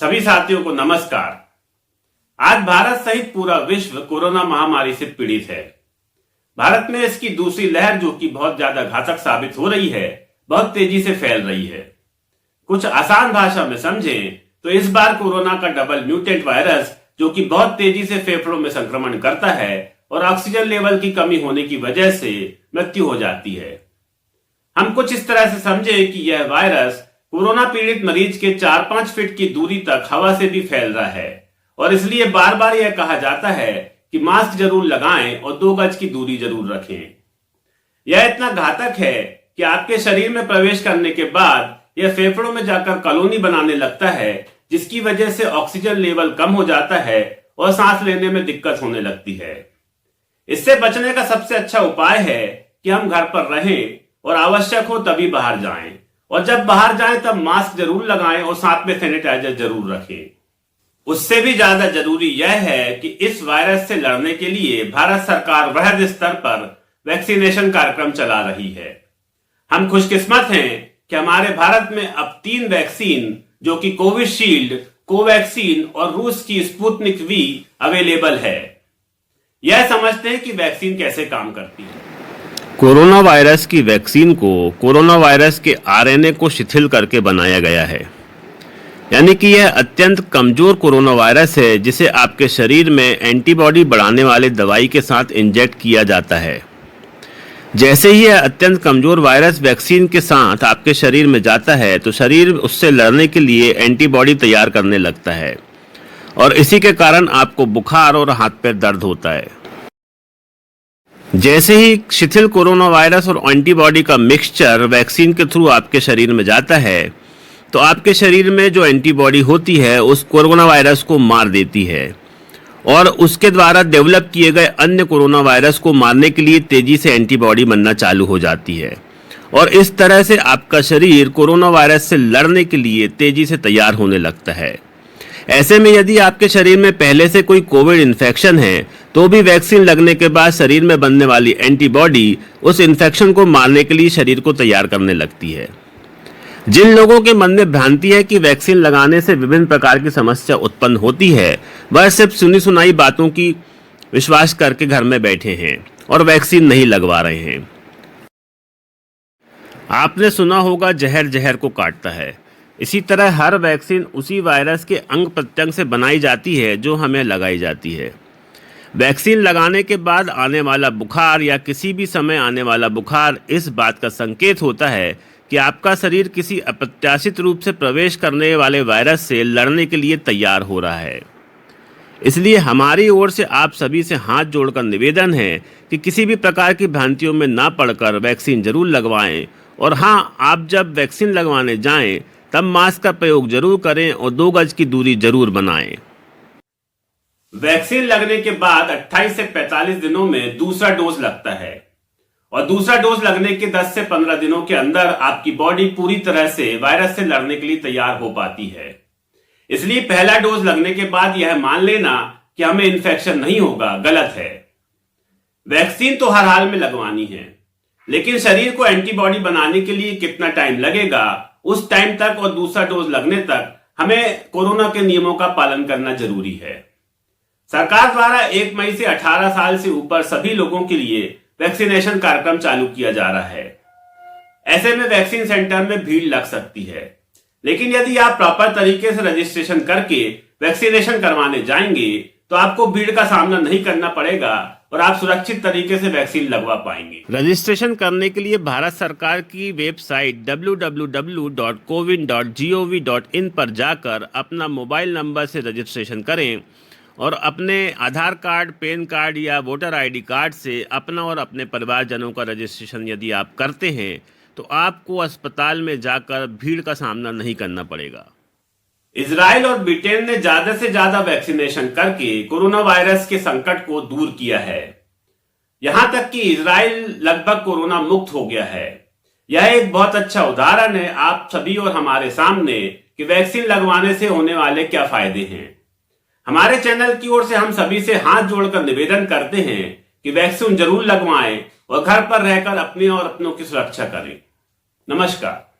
सभी साथियों को नमस्कार। आज भारत सहित पूरा विश्व कोरोना महामारी से पीड़ित है। भारत में इसकी दूसरी लहर, जो कि बहुत ज्यादा घातक साबित हो रही है, बहुत तेजी से फैल रही है। कुछ आसान भाषा में समझें तो इस बार कोरोना का डबल म्यूटेंट वायरस, जो कि बहुत तेजी से फेफड़ों में संक्रमण करता है और ऑक्सीजन लेवल की कमी होने की वजह से मृत्यु हो जाती है। हम कुछ इस तरह से समझें कि यह वायरस कोरोना पीड़ित मरीज के 4-5 फीट की दूरी तक हवा से भी फैल रहा है और इसलिए बार बार यह कहा जाता है कि मास्क जरूर लगाएं और 2 गज की दूरी जरूर रखें। यह इतना घातक है कि आपके शरीर में प्रवेश करने के बाद यह फेफड़ों में जाकर कॉलोनी बनाने लगता है, जिसकी वजह से ऑक्सीजन लेवल कम हो जाता है और सांस लेने में दिक्कत होने लगती है। इससे बचने का सबसे अच्छा उपाय है कि हम घर पर रहें और आवश्यक हो तभी बाहर जाएं, और जब बाहर जाएं तब मास्क जरूर लगाएं और साथ में सैनिटाइजर जरूर रखें। उससे भी ज्यादा जरूरी यह है कि इस वायरस से लड़ने के लिए भारत सरकार वृहद स्तर पर वैक्सीनेशन कार्यक्रम चला रही है। हम खुशकिस्मत हैं कि हमारे भारत में अब 3 वैक्सीन, जो कि कोविशील्ड, कोवैक्सीन और रूस की स्पुतनिक वी अवेलेबल है। यह समझते हैं कि वैक्सीन कैसे काम करती है। कोरोना वायरस की वैक्सीन को कोरोना वायरस के आरएनए को शिथिल करके बनाया गया है, यानी कि यह अत्यंत कमजोर कोरोना वायरस है जिसे आपके शरीर में एंटीबॉडी बढ़ाने वाले दवाई के साथ इंजेक्ट किया जाता है। जैसे ही यह अत्यंत कमजोर वायरस वैक्सीन के साथ आपके शरीर में जाता है तो शरीर उससे लड़ने के लिए एंटीबॉडी तैयार करने लगता है और इसी के कारण आपको बुखार और हाथ पैर दर्द होता है। जैसे ही शिथिल कोरोना वायरस और एंटीबॉडी का मिक्सचर वैक्सीन के थ्रू आपके शरीर में जाता है तो आपके शरीर में जो एंटीबॉडी होती है उस कोरोना वायरस को मार देती है और उसके द्वारा डेवलप किए गए अन्य कोरोना वायरस को मारने के लिए तेजी से एंटीबॉडी बनना चालू हो जाती है और इस तरह से आपका शरीर कोरोना वायरस से लड़ने के लिए तेजी से तैयार होने लगता है। ऐसे में यदि आपके शरीर में पहले से कोई कोविड इन्फेक्शन है तो भी वैक्सीन लगने के बाद शरीर में बनने वाली एंटीबॉडी उस इन्फेक्शन को मारने के लिए शरीर को तैयार करने लगती है। जिन लोगों के मन में भ्रांति है कि वैक्सीन लगाने से विभिन्न प्रकार की समस्या उत्पन्न होती है, वह सिर्फ सुनी सुनाई बातों की विश्वास करके घर में बैठे हैं और वैक्सीन नहीं लगवा रहे हैं। आपने सुना होगा जहर जहर को काटता है। इसी तरह हर वैक्सीन उसी वायरस के अंग प्रत्यंग से बनाई जाती है जो हमें लगाई जाती है। वैक्सीन लगाने के बाद आने वाला बुखार या किसी भी समय आने वाला बुखार इस बात का संकेत होता है कि आपका शरीर किसी अप्रत्याशित रूप से प्रवेश करने वाले वायरस से लड़ने के लिए तैयार हो रहा है। इसलिए हमारी ओर से आप सभी से हाथ जोड़कर निवेदन है कि किसी भी प्रकार की भ्रांतियों में ना पड़कर वैक्सीन जरूर लगवाएं और हाँ, आप जब वैक्सीन लगवाने जाएं तब मास्क का प्रयोग जरूर करें और 2 गज की दूरी जरूर बनाएं। वैक्सीन लगने के बाद 28 से 45 दिनों में दूसरा डोज लगता है और दूसरा डोज लगने के 10 से 15 दिनों के अंदर आपकी बॉडी पूरी तरह से वायरस से लड़ने के लिए तैयार हो पाती है। इसलिए पहला डोज लगने के बाद यह मान लेना कि हमें इन्फेक्शन नहीं होगा गलत है। वैक्सीन तो हर हाल में लगवानी है, लेकिन शरीर को एंटीबॉडी बनाने के लिए कितना टाइम लगेगा, उस टाइम तक और दूसरा डोज लगने तक हमें कोरोना के नियमों का पालन करना जरूरी है। सरकार द्वारा 1 मई से 18 साल से ऊपर सभी लोगों के लिए वैक्सीनेशन कार्यक्रम चालू किया जा रहा है। ऐसे में वैक्सीन सेंटर में भीड़ लग सकती है, लेकिन यदि आप प्रॉपर तरीके से रजिस्ट्रेशन करके वैक्सीनेशन करवाने जाएंगे तो आपको भीड़ का सामना नहीं करना पड़ेगा और आप सुरक्षित तरीके से वैक्सीन लगवा पाएंगे। रजिस्ट्रेशन करने के लिए भारत सरकार की वेबसाइट www.cowin.gov.in पर जाकर अपना मोबाइल नंबर से रजिस्ट्रेशन करें और अपने आधार कार्ड, पैन कार्ड या वोटर आईडी कार्ड से अपना और अपने परिवारजनों का रजिस्ट्रेशन यदि आप करते हैं तो आपको अस्पताल में जाकर भीड़ का सामना नहीं करना पड़ेगा। इजराइल और ब्रिटेन ने ज्यादा से ज्यादा वैक्सीनेशन करके कोरोना वायरस के संकट को दूर किया है। यहां तक कि इजराइल लगभग कोरोना मुक्त हो गया है। यह एक बहुत अच्छा उदाहरण है आप सभी और हमारे सामने कि वैक्सीन लगवाने से होने वाले क्या फायदे हैं। हमारे चैनल की ओर से हम सभी से हाथ जोड़कर निवेदन करते हैं कि वैक्सीन जरूर लगवाएं और घर पर रहकर अपने और अपनों की सुरक्षा करें। नमस्कार।